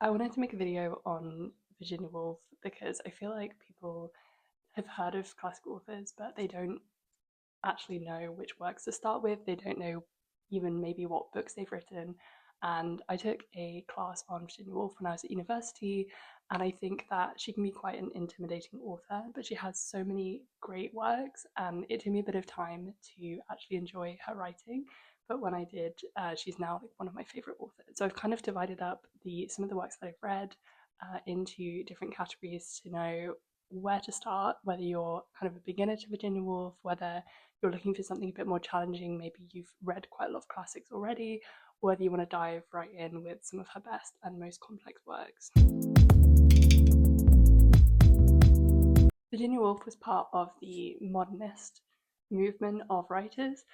I wanted to make a video on Virginia Woolf because I feel like people have heard of classic authors, but they don't actually know which works to start with. They don't know even maybe what books they've written. And I took a class on Virginia Woolf when I was at university, and I think that she can be quite an intimidating author, but she has so many great works, and it took me a bit of time to actually enjoy her writing. But when I did, she's now like one of my favorite authors. So I've kind of divided up the some of the works that I've read into different categories to know where to start, whether you're kind of a beginner to Virginia Woolf, whether you're looking for something a bit more challenging, maybe you've read quite a lot of classics already, or whether you want to dive right in with some of her best and most complex works. Virginia Woolf was part of the modernist movement of writers,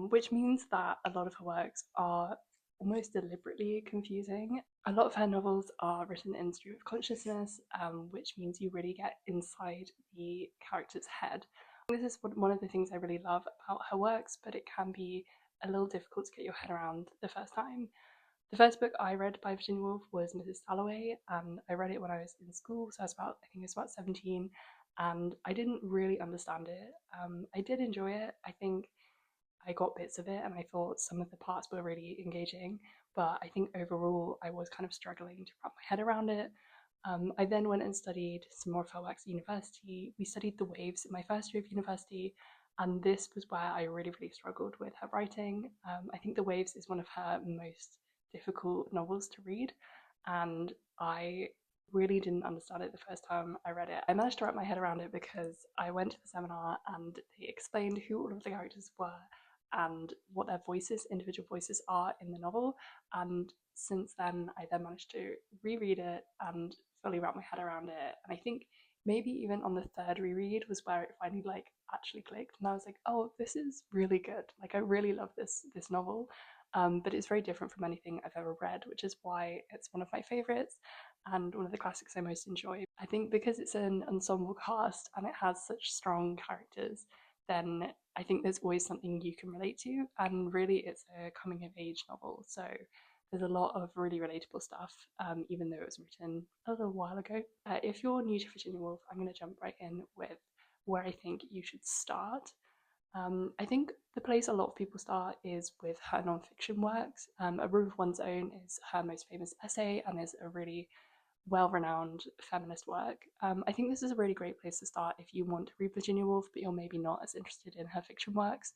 which means that a lot of her works are almost deliberately confusing. A lot of her novels are written in stream of consciousness, which means you really get inside the character's head. This is one of the things I really love about her works, but it can be a little difficult to get your head around the first time. The first book I read by Virginia Woolf was Mrs. Dalloway, and I read it when I was in school, so I think I was about 17, and I didn't really understand it. I did enjoy it. I think I got bits of it, and I thought some of the parts were really engaging, but I think overall I was kind of struggling to wrap my head around it. I then went and studied some more of her works at university. We studied the waves in my first year of university, and this was where I really struggled with her writing. I think The Waves is one of her most difficult novels to read, and I really didn't understand it the first time I read it. I managed to wrap my head around it because I went to the seminar and they explained who all of the characters were and what their voices, individual voices, are in the novel. And since then, I then managed to reread it and fully wrap my head around it. And I think maybe even on the third reread was where it finally like actually clicked, and I was like, oh, this is really good. Like I really love this novel. But it's very different from anything I've ever read, which is why it's one of my favorites and one of the classics I most enjoy. I think because it's an ensemble cast and it has such strong characters, then I think there's always something you can relate to. And really, it's a coming of age novel. So there's a lot of really relatable stuff, even though it was written a little while ago. If you're new to Virginia Woolf, I'm going to jump right in with where I think you should start. I think the place a lot of people start is with her nonfiction works. A Room of One's Own is her most famous essay and is a really well-renowned feminist work. I think this is a really great place to start if you want to read Virginia Woolf, but you're maybe not as interested in her fiction works.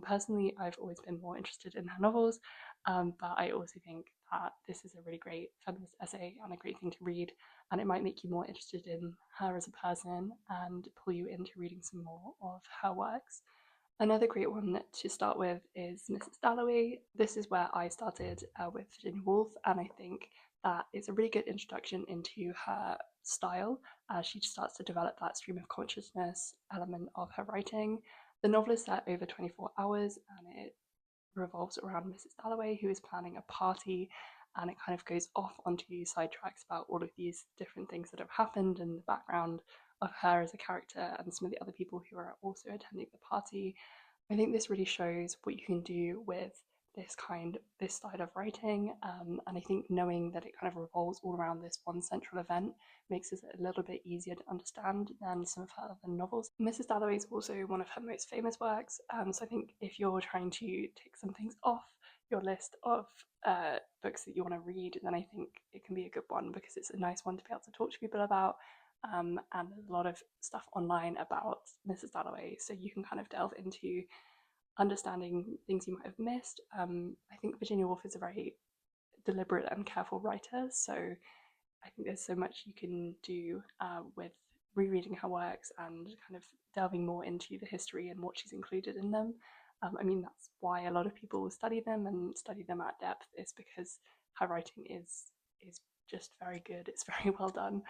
Personally, I've always been more interested in her novels, but I also think that this is a really great feminist essay and a great thing to read, and it might make you more interested in her as a person and pull you into reading some more of her works. Another great one to start with is Mrs. Dalloway. This is where I started with Virginia Woolf, and I think that it's a really good introduction into her style as she starts to develop that stream of consciousness element of her writing. The novel is set over 24 hours and it revolves around Mrs. Dalloway, who is planning a party, and it kind of goes off onto sidetracks about all of these different things that have happened and the background of her as a character and some of the other people who are also attending the party. I think this really shows what you can do with this style of writing, and I think knowing that it kind of revolves all around this one central event makes it a little bit easier to understand than some of her other novels. Mrs. Dalloway is also one of her most famous works, so I think if you're trying to take some things off your list of books that you want to read, then I think it can be a good one because it's a nice one to be able to talk to people about. And there's a lot of stuff online about Mrs. Dalloway, so you can kind of delve into understanding things you might have missed. I think Virginia Woolf is a very deliberate and careful writer, so I think there's so much you can do with rereading her works and kind of delving more into the history and what she's included in them. I mean, that's why a lot of people study them and study them at depth, is because her writing is just very good. It's very well done.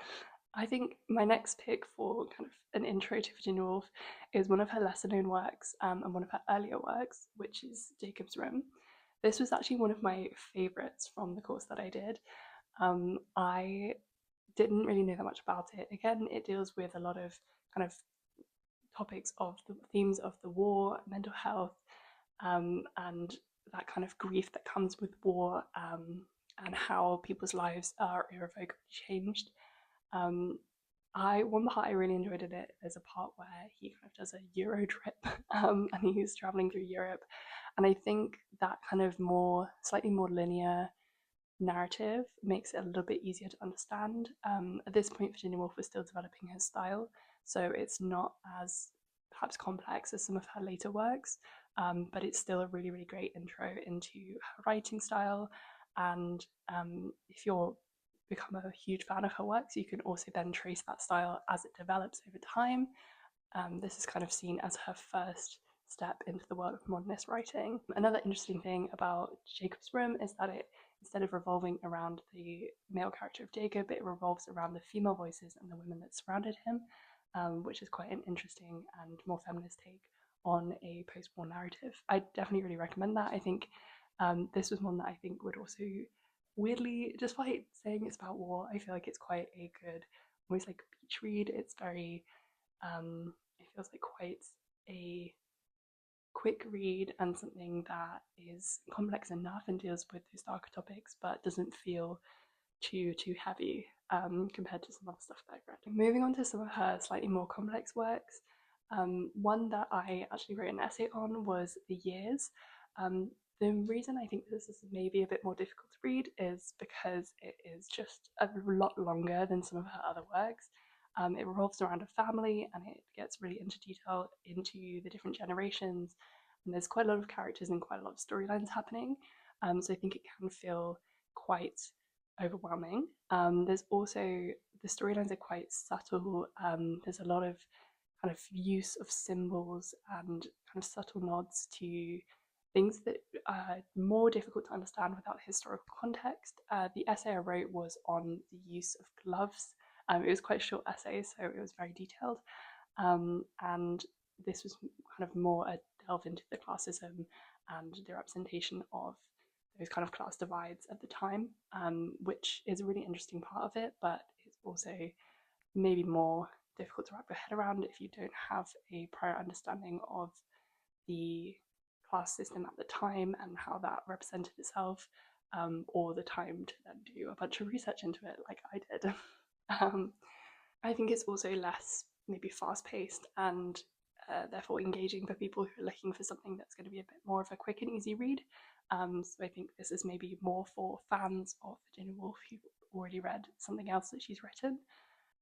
I think my next pick for kind of an intro to Virginia Woolf is one of her lesser known works, and one of her earlier works, which is Jacob's Room. This was actually one of my favourites from the course that I did. I didn't really know that much about it. Again, it deals with a lot of kind of topics of the themes of the war, mental health, and that kind of grief that comes with war, and how people's lives are irrevocably changed. Um, one part I really enjoyed in it is a part where he kind of does a Euro trip, and he's traveling through Europe, and I think that kind of slightly more linear narrative makes it a little bit easier to understand. At this point, Virginia Woolf was still developing her style, so it's not as perhaps complex as some of her later works, but it's still a really, really great intro into her writing style. And if you're become a huge fan of her works, you can also then trace that style as it develops over time. This is kind of seen as her first step into the world of modernist writing. Another interesting thing about Jacob's Room is that it, instead of revolving around the male character of Jacob, it revolves around the female voices and the women that surrounded him, which is quite an interesting and more feminist take on a post-war narrative. I definitely really recommend that. I think this was one that I think would also weirdly, despite saying it's about war, I feel like it's quite a good, almost like beach read. It's very it feels like quite a quick read and something that is complex enough and deals with those darker topics, but doesn't feel too heavy compared to some other stuff that I've read. Moving on to some of her slightly more complex works, one that I actually wrote an essay on was The Years. The reason I think this is maybe a bit more difficult to read is because it is just a lot longer than some of her other works. It revolves around a family and it gets really into detail into the different generations. And there's quite a lot of characters and quite a lot of storylines happening. So I think it can feel quite overwhelming. There's also, the storylines are quite subtle. There's a lot of kind of use of symbols and kind of subtle nods to things that are more difficult to understand without historical context. The essay I wrote was on the use of gloves. It was quite a short essay, so it was very detailed. And this was kind of more a delve into the classism and the representation of those kind of class divides at the time, which is a really interesting part of it, but it's also maybe more difficult to wrap your head around if you don't have a prior understanding of the class system at the time and how that represented itself, or the time to then do a bunch of research into it like I did. I think it's also less maybe fast paced and therefore engaging for people who are looking for something that's going to be a bit more of a quick and easy read. So I think this is maybe more for fans of Virginia Woolf who've already read something else that she's written.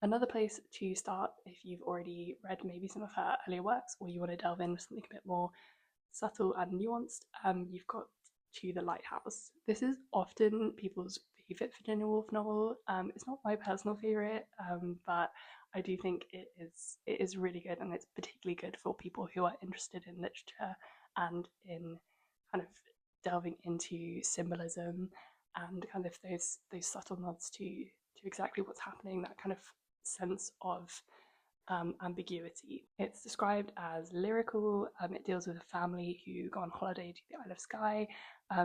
Another place to start if you've already read maybe some of her earlier works or you want to delve in with something a bit more subtle and nuanced, you've got To the Lighthouse. This is often people's favourite Virginia Woolf novel. It's not my personal favourite, but I do think it is really good, and it's particularly good for people who are interested in literature and in kind of delving into symbolism and kind of those subtle nods to exactly what's happening, that kind of sense of ambiguity. It's described as lyrical. It deals with a family who go on holiday to the Isle of Skye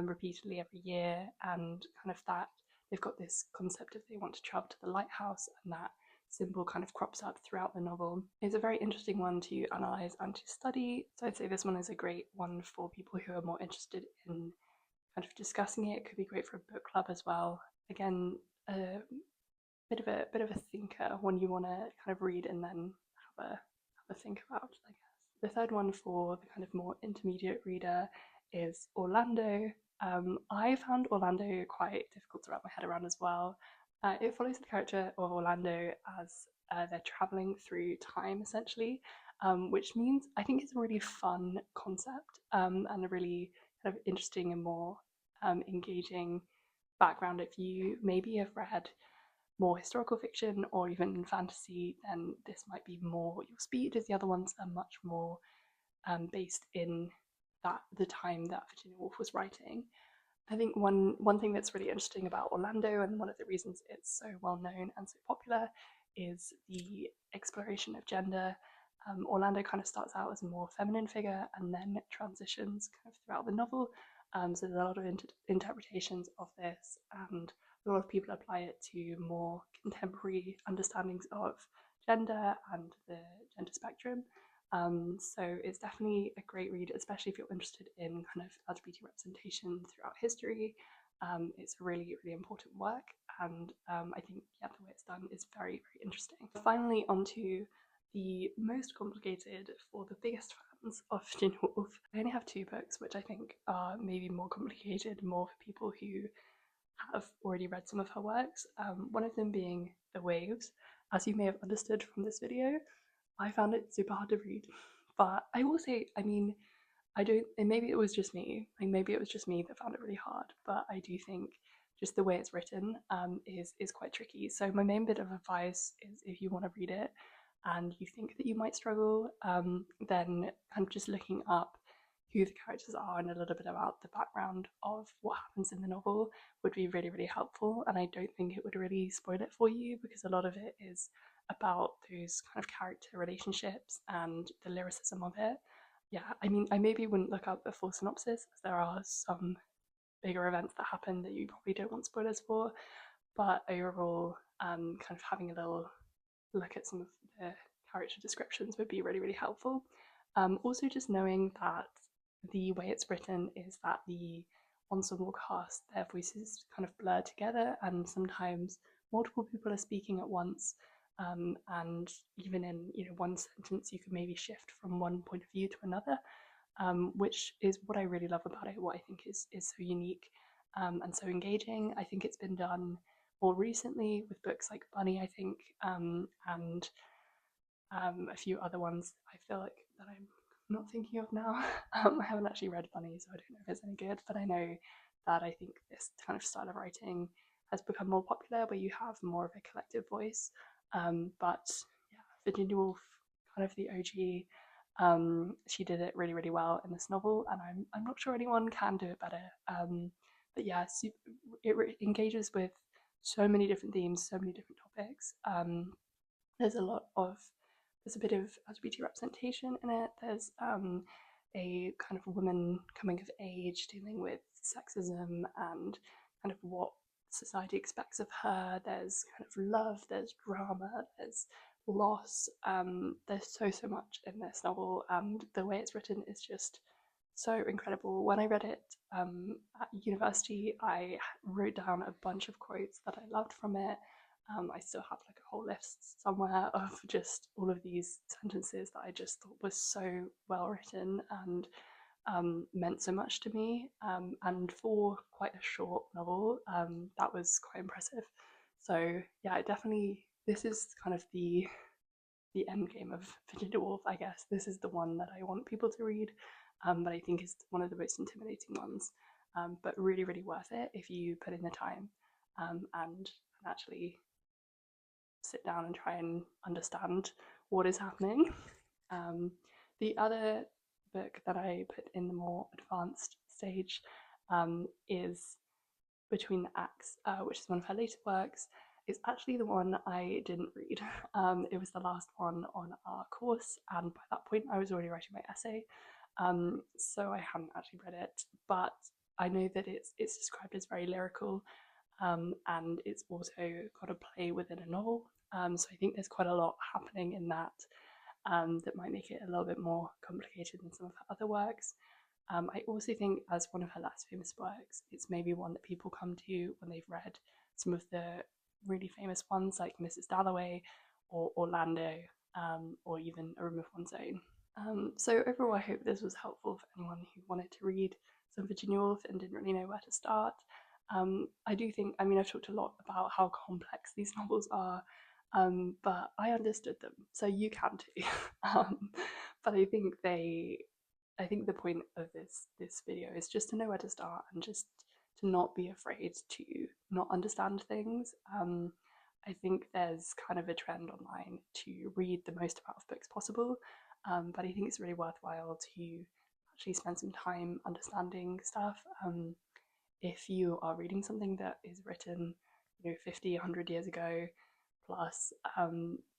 repeatedly every year, and kind of that they've got this concept of they want to travel to the lighthouse, and that symbol kind of crops up throughout the novel. It's a very interesting one to analyse and to study. So I'd say this one is a great one for people who are more interested in kind of discussing it. It could be great for a book club as well. Again, a bit of a thinker, one you want to kind of read and then have a think about, I guess. The third one for the kind of more intermediate reader is Orlando. I found Orlando quite difficult to wrap my head around as well. It follows the character of Orlando as they're traveling through time essentially, which means I think it's a really fun concept, and a really kind of interesting and more engaging background. If you maybe have read more historical fiction or even fantasy, then this might be more your speed, as the other ones are much more based in the time that Virginia Woolf was writing. I think one thing that's really interesting about Orlando, and one of the reasons it's so well known and so popular, is the exploration of gender. Orlando kind of starts out as a more feminine figure and then transitions kind of throughout the novel. So there's a lot of interpretations of this, and a lot of people apply it to more contemporary understandings of gender and the gender spectrum. So it's definitely a great read, especially if you're interested in kind of LGBT representation throughout history. It's a really, really important work, and I think, yeah, the way it's done is very, very interesting. Finally, onto the most complicated for the biggest fans of Virginia Woolf. I only have two books, which I think are maybe more complicated, more for people who have already read some of her works. One of them being The Waves. As you may have understood from this video, I found it super hard to read. But I will say, I mean, I don't, and maybe it was just me, like maybe it was just me that found it really hard, but I do think just the way it's written is quite tricky. So my main bit of advice is, if you want to read it and you think that you might struggle, then kind of just looking up who the characters are and a little bit about the background of what happens in the novel would be really, really helpful. And I don't think it would really spoil it for you, because a lot of it is about those kind of character relationships and the lyricism of it. Yeah, I mean, I maybe wouldn't look up a full synopsis, as there are some bigger events that happen that you probably don't want spoilers for. But overall, kind of having a little look at some of the character descriptions would be really, really helpful. Also, just knowing that the way it's written is that the ensemble cast, their voices kind of blur together, and sometimes multiple people are speaking at once. And even in one sentence, you can maybe shift from one point of view to another, which is what I really love about it. What I think is so unique and so engaging. I think it's been done more recently with books like Bunny, I think, and a few other ones I feel like that I'm not thinking of now. I haven't actually read Bunny, so I don't know if it's any good, but I know that I think this kind of style of writing has become more popular, where you have more of a collective voice. But yeah, Virginia Woolf, kind of the OG, she did it really, really well in this novel, and I'm not sure anyone can do it better. But yeah, it engages with so many different themes, so many different topics. There's a lot of there's a bit of LGBT representation in it. There's a kind of woman coming of age dealing with sexism and kind of what society expects of her. There's kind of love, there's drama, there's loss. There's so much in this novel, and the way it's written is just so incredible. When I read it at university, I wrote down a bunch of quotes that I loved from it. I still have like a whole list somewhere of just all of these sentences that I just thought was so well written and meant so much to me. And for quite a short novel, that was quite impressive. So yeah, definitely this is kind of the end game of Virginia Woolf, I guess. This is the one that I want people to read, but I think is one of the most intimidating ones. But really, really worth it if you put in the time and actually sit down and try and understand what is happening. The other book that I put in the more advanced stage is Between the Acts, which is one of her later works. It's actually the one I didn't read. It was the last one on our course, and by that point I was already writing my essay, so I hadn't actually read it. But I know that it's described as very lyrical, and it's also got a play within a novel. So I think there's quite a lot happening in that that might make it a little bit more complicated than some of her other works. I also think, as one of her less famous works, it's maybe one that people come to when they've read some of the really famous ones like Mrs. Dalloway or Orlando, or even A Room of One's Own. So overall, I hope this was helpful for anyone who wanted to read some Virginia Woolf and didn't really know where to start. I do think, I mean, I've talked a lot about how complex these novels are, but I understood them, so you can too. But I think the point of this video is just to know where to start and just to not be afraid to not understand things. I think there's kind of a trend online to read the most amount of books possible, but I think it's really worthwhile to actually spend some time understanding stuff. If you are reading something that is written 50, 100 years ago plus,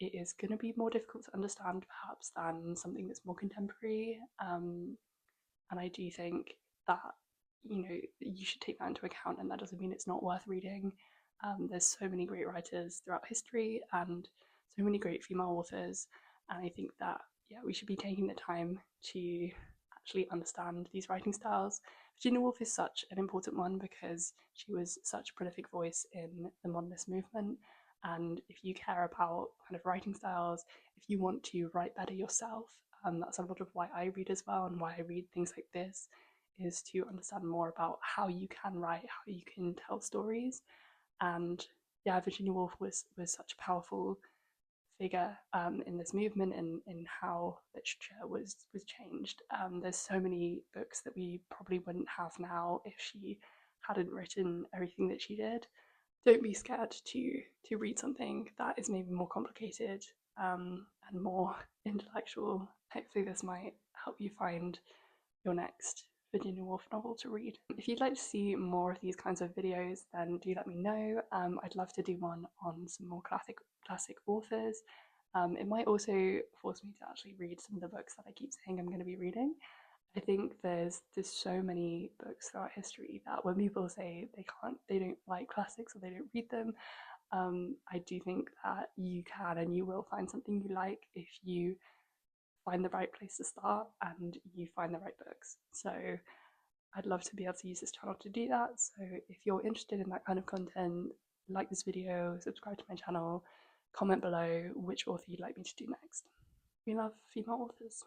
it is going to be more difficult to understand perhaps than something that's more contemporary. And I do think that you should take that into account, and that doesn't mean it's not worth reading. There's so many great writers throughout history and so many great female authors, and I think that we should be taking the time to actually understand these writing styles, Virginia Woolf is such an important one because she was such a prolific voice in the modernist movement. And if you care about kind of writing styles, if you want to write better yourself, that's a lot of why I read as well, and why I read things like this, is to understand more about how you can write, how you can tell stories. And yeah, Virginia Woolf was such a powerful figure in this movement, and in how literature was changed. There's so many books that we probably wouldn't have now if she hadn't written everything that she did. Don't be scared to read something that is maybe more complicated and more intellectual. Hopefully, this might help you find your next Virginia Woolf novel to read. If you'd like to see more of these kinds of videos, then do let me know. I'd love to do one on some more classic authors. It might also force me to actually read some of the books that I keep saying I'm going to be reading. I think there's so many books throughout history that when people say they don't like classics or they don't read them, I do think that you can and you will find something you like if you find the right place to start and you find the right books. So I'd love to be able to use this channel to do that. So if you're interested in that kind of content, like this video, subscribe to my channel, comment below which author you'd like me to do next. We love female authors.